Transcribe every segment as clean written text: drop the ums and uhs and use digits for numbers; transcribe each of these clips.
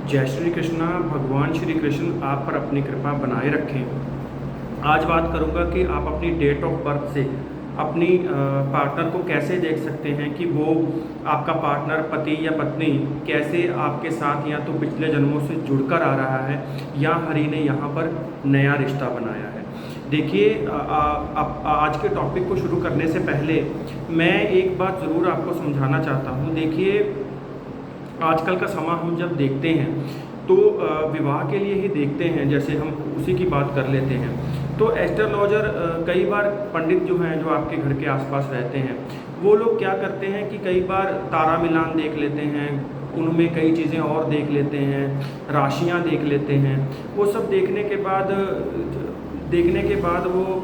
जय श्री कृष्णा। भगवान श्री कृष्ण आप पर अपनी कृपा बनाए रखें। आज बात करूंगा कि आप अपनी डेट ऑफ बर्थ से अपनी पार्टनर को कैसे देख सकते हैं कि वो आपका पार्टनर पति या पत्नी कैसे आपके साथ या तो पिछले जन्मों से जुड़कर आ रहा है या हरि ने यहाँ पर नया रिश्ता बनाया है। देखिए, आज के टॉपिक को शुरू करने से पहले मैं एक बात ज़रूर आपको समझाना चाहता हूँ। देखिए, आजकल का समा हम जब देखते हैं तो विवाह के लिए ही देखते हैं, जैसे हम उसी की बात कर लेते हैं। तो एस्ट्रोलॉजर कई बार पंडित जो हैं, जो आपके घर के आसपास रहते हैं, वो लोग क्या करते हैं कि कई बार तारा मिलान देख लेते हैं, उनमें कई चीज़ें और देख लेते हैं, राशियां देख लेते हैं। वो सब देखने के बाद वो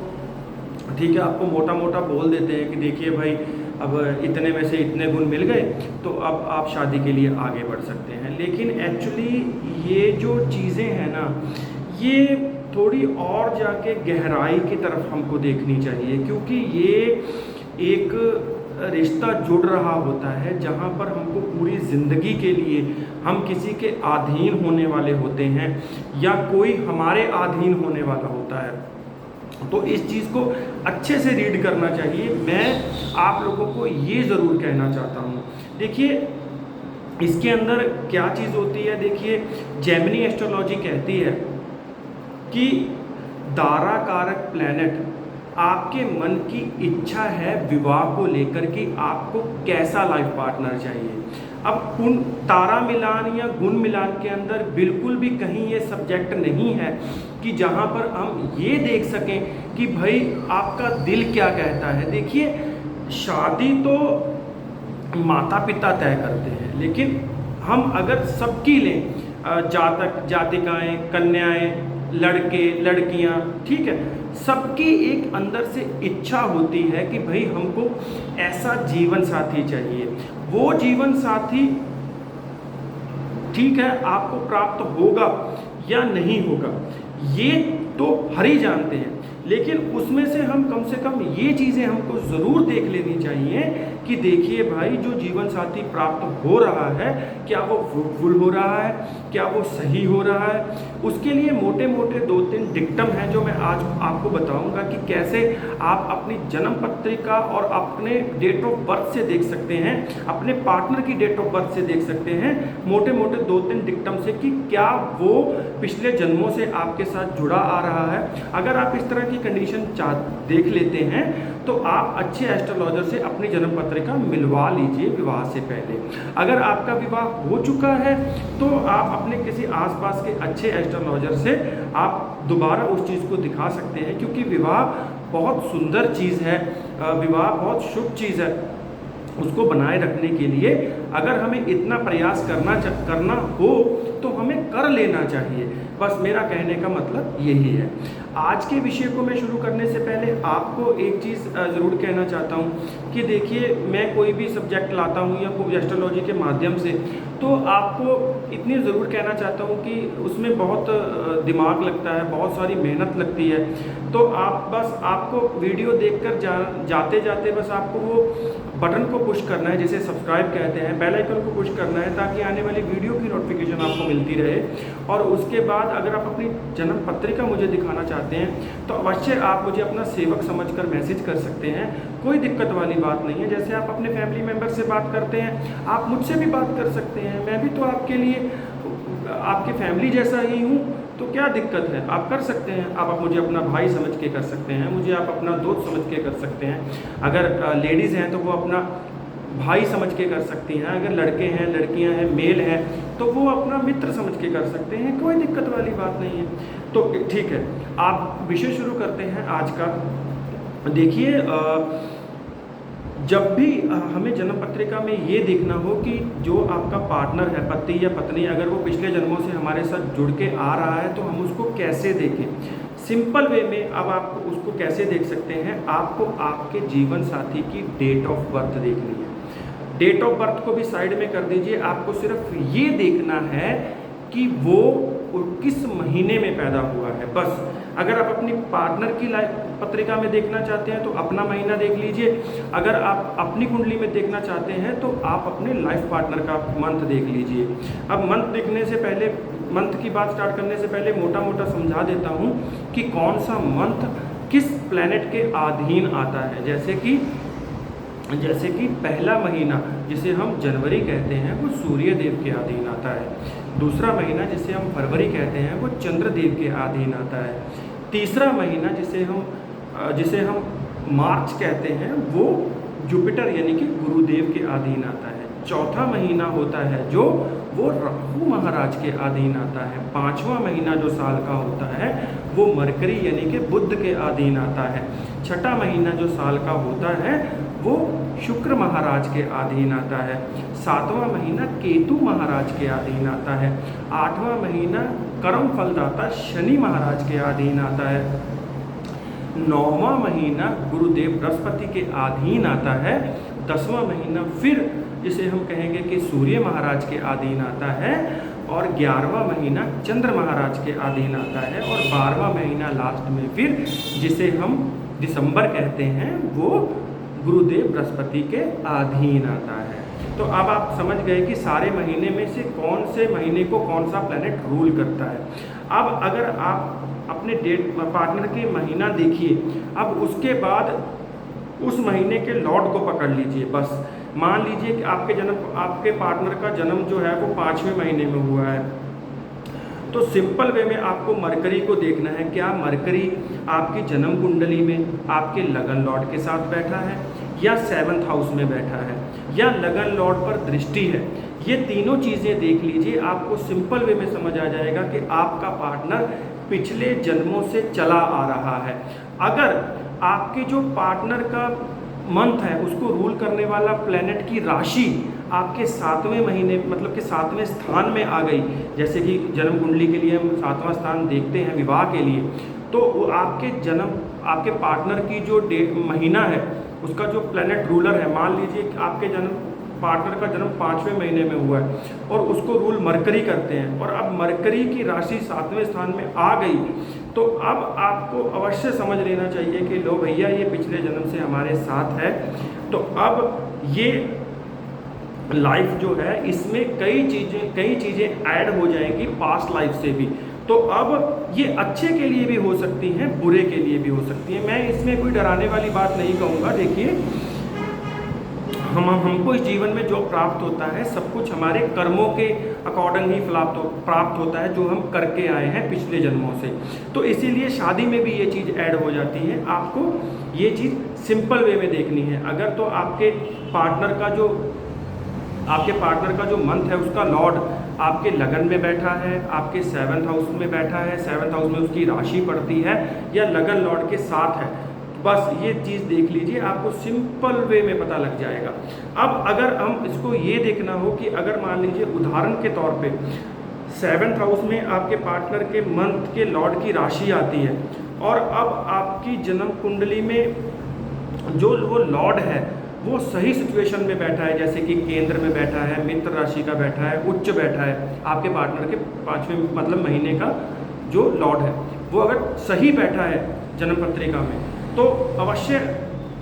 ठीक है आपको मोटा मोटा बोल देते हैं कि देखिए भाई, अब इतने में से इतने गुण मिल गए तो अब आप शादी के लिए आगे बढ़ सकते हैं। लेकिन एक्चुअली ये जो चीज़ें हैं ना, ये थोड़ी और जाके गहराई की तरफ हमको देखनी चाहिए, क्योंकि ये एक रिश्ता जुड़ रहा होता है जहाँ पर हमको पूरी ज़िंदगी के लिए हम किसी के अधीन होने वाले होते हैं या कोई हमारे अधीन होने वाला होता है। तो इस चीज़ को अच्छे से रीड करना चाहिए। मैं आप लोगों को ये ज़रूर कहना चाहता हूँ। देखिए, इसके अंदर क्या चीज़ होती है। देखिए, जेमिनी एस्ट्रोलॉजी कहती है कि दारा कारक प्लैनेट आपके मन की इच्छा है विवाह को लेकर कि आपको कैसा लाइफ पार्टनर चाहिए। अब तारा मिलान या गुण मिलान के अंदर बिल्कुल भी कहीं ये सब्जेक्ट नहीं है कि जहाँ पर हम ये देख सकें कि भाई आपका दिल क्या कहता है। देखिए, शादी तो माता पिता तय करते हैं, लेकिन हम अगर सबकी लें, जातक जातिकाएं, कन्याएं, लड़के लड़कियां, ठीक है, सबकी एक अंदर से इच्छा होती है कि भाई हमको ऐसा जीवन साथी चाहिए। वो जीवन साथी ठीक है आपको प्राप्त होगा या नहीं होगा ये तो हरि जानते हैं, लेकिन उसमें से हम कम से कम ये चीज़ें हमको ज़रूर देख लेनी चाहिए कि देखिए भाई, जो जीवन साथी प्राप्त हो रहा है क्या वो फ्रूटफुल हो रहा है, क्या वो सही हो रहा है। उसके लिए मोटे मोटे 2-3 डिक्टम हैं जो मैं आज आपको बताऊंगा कि कैसे आप अपनी जन्म पत्रिका और अपने डेट ऑफ बर्थ से देख सकते हैं, अपने पार्टनर की डेट ऑफ बर्थ से देख सकते हैं, मोटे मोटे 2-3 डिक्टम से कि क्या वो पिछले जन्मों से आपके साथ जुड़ा आ रहा है। अगर आप इस तरह की कंडीशन देख लेते हैं तो आप अच्छे एस्ट्रोलॉजर से अपनी जन्म पत्रिका मिलवा लीजिए विवाह से पहले। अगर आपका विवाह हो चुका है तो आप अपने किसी आसपास के अच्छे एस्ट्रोलॉजर से आप दोबारा उस चीज़ को दिखा सकते हैं, क्योंकि विवाह बहुत सुंदर चीज़ है, विवाह बहुत शुभ चीज़ है। उसको बनाए रखने के लिए अगर हमें इतना प्रयास करना हो तो हमें कर लेना चाहिए। बस मेरा कहने का मतलब यही है। आज के विषय को मैं शुरू करने से पहले आपको एक चीज़ ज़रूर कहना चाहता हूँ कि देखिए, मैं कोई भी सब्जेक्ट लाता हूँ या कोई एस्ट्रोलॉजी के माध्यम से, तो आपको इतनी ज़रूर कहना चाहता हूँ कि उसमें बहुत दिमाग लगता है, बहुत सारी मेहनत लगती है। तो आपको वीडियो देखकर जाते जाते बस आपको वो बटन को पुश करना है, जिसे सब्सक्राइब कहते हैं, बेल आइकन को पुश करना है, ताकि आने वाली वीडियो की नोटिफिकेशन आपको मिलती रहे। और उसके बाद अगर आप अपनी जन्म पत्रिका मुझे दिखाना चाहते हैं तो अवश्य आप मुझे अपना सेवक समझकर मैसेज कर सकते हैं, कोई दिक्कत वाली बात नहीं है। जैसे आप अपने फैमिली मेम्बर से बात करते हैं, आप मुझसे भी बात कर सकते हैं। मैं भी तो आपके लिए आपकी फैमिली जैसा ही हूँ, तो क्या दिक्कत है, आप कर सकते हैं। आप मुझे अपना भाई समझ के कर सकते हैं, मुझे आप अपना दोस्त समझ के कर सकते हैं। अगर लेडीज़ हैं तो वो अपना भाई समझ के कर सकती हैं, अगर लड़के हैं, लड़कियां हैं, मेल हैं तो वो अपना मित्र समझ के कर सकते हैं, कोई दिक्कत वाली बात नहीं है। तो ठीक है, आप विषय शुरू करते हैं आज का। देखिए, जब भी हमें जन्म पत्रिका में ये देखना हो कि जो आपका पार्टनर है, पति या पत्नी, अगर वो पिछले जन्मों से हमारे साथ जुड़ के आ रहा है तो हम उसको कैसे देखें। सिंपल वे में अब आपको उसको कैसे देख सकते हैं, आपको आपके जीवन साथी की डेट ऑफ बर्थ देखनी है। डेट ऑफ बर्थ को भी साइड में कर दीजिए, आपको सिर्फ ये देखना है कि वो किस महीने में पैदा हुआ है। बस अगर आप अपनी पार्टनर की लाइफ पत्रिका में देखना चाहते हैं तो अपना महीना देख लीजिए, अगर आप अपनी कुंडली में देखना चाहते हैं तो आप अपने लाइफ पार्टनर का मंथ देख लीजिए। अब मंथ देखने से पहले, मंथ की बात स्टार्ट करने से पहले मोटा मोटा समझा देता हूँ कि कौन सा मंथ किस प्लैनेट के अधीन आता है। जैसे कि पहला महीना जिसे हम जनवरी कहते हैं वो सूर्य देव के अधीन आता है। दूसरा महीना जिसे हम फरवरी कहते हैं वो चंद्र देव के अधीन आता है। तीसरा महीना जिसे हम मार्च कहते हैं वो जुपिटर यानी कि गुरुदेव के अधीन आता है। चौथा महीना होता है जो वो राहु महाराज के अधीन आता है। पांचवा महीना जो साल का होता है वो मरकरी यानी कि बुध के अधीन आता है। छठा महीना जो साल का होता है वो शुक्र महाराज के अधीन आता है। सातवां महीना केतु महाराज के अधीन आता है। आठवां महीना कर्म फलदाता शनि महाराज के अधीन आता है। नौवां महीना गुरुदेव बृहस्पति के अधीन आता है। 10वां महीना फिर जिसे हम कहेंगे कि सूर्य महाराज के अधीन आता है। और 11वां महीना चंद्र महाराज के अधीन आता है। और 12वां महीना लास्ट में फिर जिसे हम दिसंबर कहते हैं वो गुरुदेव बृहस्पति के अधीन आता है। तो अब आप समझ गए कि सारे महीने में से कौन से महीने को कौन सा प्लैनेट रूल करता है। अब अगर आप अपने पार्टनर के महीना देखिए, अब उसके बाद उस महीने के लॉर्ड को पकड़ लीजिए। बस मान लीजिए कि आपके पार्टनर का जन्म जो है वो 5वें महीने में हुआ है, तो सिंपल वे में आपको मरकरी को देखना है। क्या मरकरी आपकी जन्म कुंडली में आपके लगन लॉर्ड के साथ बैठा है या 7th हाउस में बैठा है या लगन लॉर्ड पर दृष्टि है। ये तीनों चीज़ें देख लीजिए, आपको सिंपल वे में समझ आ जाएगा कि आपका पार्टनर पिछले जन्मों से चला आ रहा है। अगर आपके जो पार्टनर का मंथ है उसको रूल करने वाला प्लैनेट की राशि आपके 7वें महीने मतलब कि 7वें स्थान में आ गई, जैसे कि जन्म कुंडली के लिए हम 7वां स्थान देखते हैं विवाह के लिए, तो वो आपके पार्टनर की जो महीना है उसका जो प्लैनेट रूलर है, मान लीजिए कि आपके पार्टनर का जन्म 5वें महीने में हुआ है और उसको रूल मरकरी करते हैं, और अब मरकरी की राशि 7वें स्थान में आ गई, तो अब आपको अवश्य समझ लेना चाहिए कि लो भैया ये पिछले जन्म से हमारे साथ है। तो अब ये लाइफ जो है इसमें कई चीज़ें ऐड हो जाएंगी पास्ट लाइफ से भी। तो अब ये अच्छे के लिए भी हो सकती हैं, बुरे के लिए भी हो सकती हैं। मैं इसमें कोई डराने वाली बात नहीं कहूँगा। देखिए, हमको इस जीवन में जो प्राप्त होता है सब कुछ हमारे कर्मों के अकॉर्डिंग ही प्राप्त होता है जो हम करके आए हैं पिछले जन्मों से। तो इसीलिए शादी में भी ये चीज़ ऐड हो जाती है। आपको ये चीज़ सिंपल वे में देखनी है। अगर तो आपके पार्टनर का जो मंथ है उसका लॉर्ड आपके लगन में बैठा है, आपके 7th हाउस में बैठा है, 7th हाउस में उसकी राशि पड़ती है, या लगन लॉर्ड के साथ है, बस ये चीज़ देख लीजिए, आपको सिंपल वे में पता लग जाएगा। अब अगर हम इसको ये देखना हो कि अगर मान लीजिए उदाहरण के तौर पे 7th हाउस में आपके पार्टनर के मंथ के लॉर्ड की राशि आती है, और अब आपकी जन्म कुंडली में जो वो लॉर्ड है वो सही सिचुएशन में बैठा है, जैसे कि केंद्र में बैठा है, मित्र राशि का बैठा है, उच्च बैठा है, आपके पार्टनर के 5वें मतलब महीने का जो लॉर्ड है वो अगर सही बैठा है जन्म पत्रिका में, तो अवश्य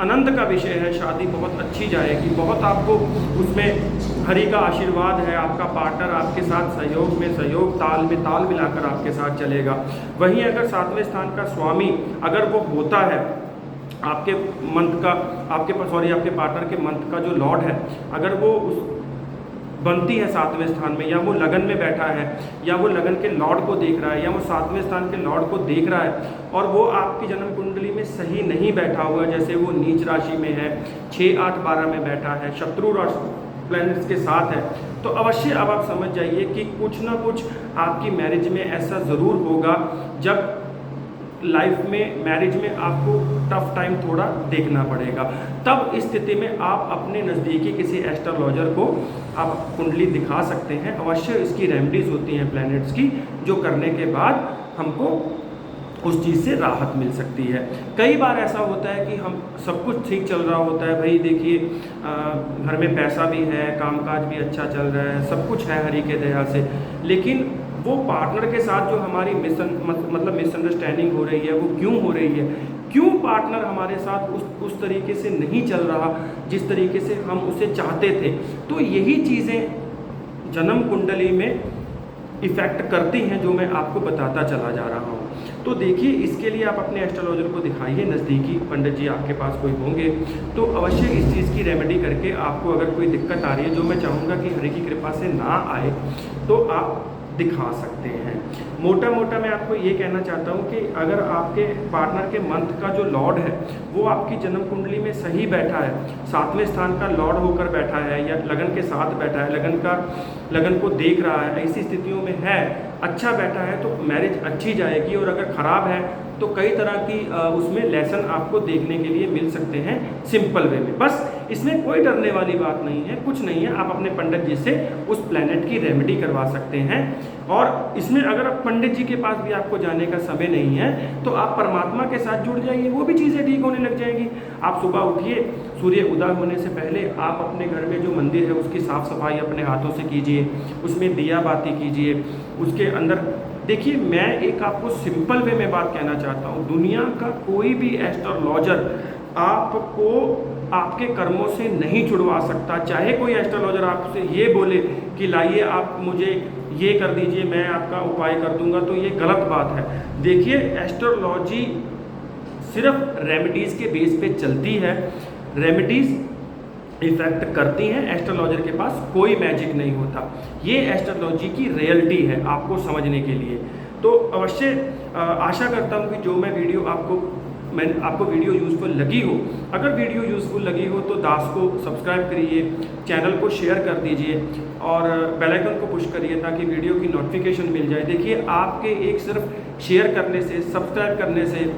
आनंद का विषय है। शादी बहुत अच्छी जाएगी, बहुत आपको उसमें हरि का आशीर्वाद है, आपका पार्टनर आपके साथ सहयोग में सहयोग, ताल में ताल मिलाकर आपके साथ चलेगा। वहीं अगर 7वें स्थान का स्वामी अगर वो होता है आपके पार्टनर के मंथ का जो लॉर्ड है, अगर वो बनती है 7वें स्थान में, या वो लगन में बैठा है, या वो लगन के लॉर्ड को देख रहा है, या वो 7वें स्थान के लॉर्ड को देख रहा है, और वो आपकी जन्म कुंडली में सही नहीं बैठा हुआ, जैसे वो नीच राशि में है, 6, 8, 12 में बैठा है, शत्रु राशि प्लैनेट्स के साथ है, तो अवश्य अब आप समझ जाइए कि कुछ ना कुछ आपकी मैरिज में ऐसा ज़रूर होगा जब लाइफ में मैरिज में आपको टफ टाइम थोड़ा देखना पड़ेगा। तब इस स्थिति में आप अपने नज़दीकी किसी एस्ट्रोलॉजर को आप कुंडली दिखा सकते हैं। अवश्य इसकी रेमेडीज़ होती हैं प्लैनेट्स की, जो करने के बाद हमको उस चीज़ से राहत मिल सकती है। कई बार ऐसा होता है कि हम सब कुछ ठीक चल रहा होता है, भाई देखिए घर में पैसा भी है, कामकाज भी अच्छा चल रहा है, सब कुछ है हरि के दया से, लेकिन वो पार्टनर के साथ जो हमारी मतलब मिसअंडरस्टैंडिंग हो रही है वो क्यों हो रही है, क्यों पार्टनर हमारे साथ उस तरीके से नहीं चल रहा जिस तरीके से हम उसे चाहते थे। तो यही चीज़ें जन्म कुंडली में इफ़ेक्ट करती हैं, जो मैं आपको बताता चला जा रहा हूँ। तो देखिए, इसके लिए आप अपने एस्ट्रोलॉजर को दिखाइए, नज़दीकी पंडित जी आपके पास कोई होंगे तो अवश्य इस चीज़ की रेमेडी करके आपको अगर कोई दिक्कत आ रही है, जो मैं चाहूँगा कि हरि की कृपा से ना आए, तो आप दिखा सकते हैं। मोटा मोटा मैं आपको ये कहना चाहता हूँ कि अगर आपके पार्टनर के मंथ का जो लॉर्ड है वो आपकी जन्म कुंडली में सही बैठा है, 7वें स्थान का लॉर्ड होकर बैठा है या लगन के साथ बैठा है, लगन को देख रहा है, ऐसी स्थितियों में है, अच्छा बैठा है, तो मैरिज अच्छी जाएगी। और अगर ख़राब है तो कई तरह की उसमें लेसन आपको देखने के लिए मिल सकते हैं सिंपल वे में। बस इसमें कोई डरने वाली बात नहीं है, कुछ नहीं है। आप अपने पंडित जी से उस प्लैनेट की रेमेडी करवा सकते हैं। और इसमें अगर आप पंडित जी के पास भी आपको जाने का समय नहीं है तो आप परमात्मा के साथ जुड़ जाइए, वो भी चीज़ें ठीक होने लग जाएंगी। आप सुबह उठिए, सूर्य उदय होने से पहले आप अपने घर में जो मंदिर है उसकी साफ़ सफाई अपने हाथों से कीजिए, उसमें दिया बाती कीजिए, उसके अंदर देखिए, मैं एक आपको सिंपल वे में बात कहना चाहता हूँ, दुनिया का कोई भी एस्ट्रोलॉजर आपको आपके कर्मों से नहीं छुड़वा सकता। चाहे कोई एस्ट्रोलॉजर आपसे ये बोले कि लाइए आप मुझे ये कर दीजिए, मैं आपका उपाय कर दूंगा, तो ये गलत बात है। देखिए, एस्ट्रोलॉजी सिर्फ रेमेडीज़ के बेस पे चलती है, रेमेडीज़ इफेक्ट करती हैं, एस्ट्रोलॉजर के पास कोई मैजिक नहीं होता। ये एस्ट्रोलॉजी की रियलिटी है आपको समझने के लिए। तो अवश्य आशा करता हूँ कि जो मैंने आपको वीडियो यूज़फुल लगी हो। अगर वीडियो यूज़फुल लगी हो तो दास को सब्सक्राइब करिए, चैनल को शेयर कर दीजिए और बेल आइकन को पुश करिए ताकि वीडियो की नोटिफिकेशन मिल जाए। देखिए, आपके एक सिर्फ शेयर करने से, सब्सक्राइब करने से,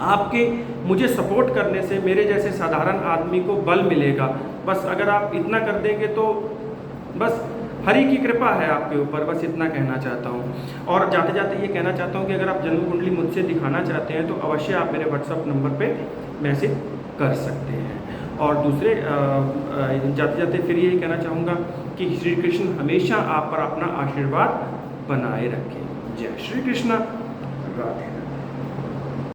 आपके मुझे सपोर्ट करने से मेरे जैसे साधारण आदमी को बल मिलेगा। बस अगर आप इतना कर देंगे तो बस हरि की कृपा है आपके ऊपर, बस इतना कहना चाहता हूँ। और जाते जाते ये कहना चाहता हूँ कि अगर आप जन्म कुंडली मुझसे दिखाना चाहते हैं तो अवश्य आप मेरे व्हाट्सअप नंबर पे मैसेज कर सकते हैं। और दूसरे जाते जाते फिर यही कहना चाहूँगा कि श्री कृष्ण हमेशा आप पर अपना आशीर्वाद बनाए रखें। जय श्री कृष्ण, राधे।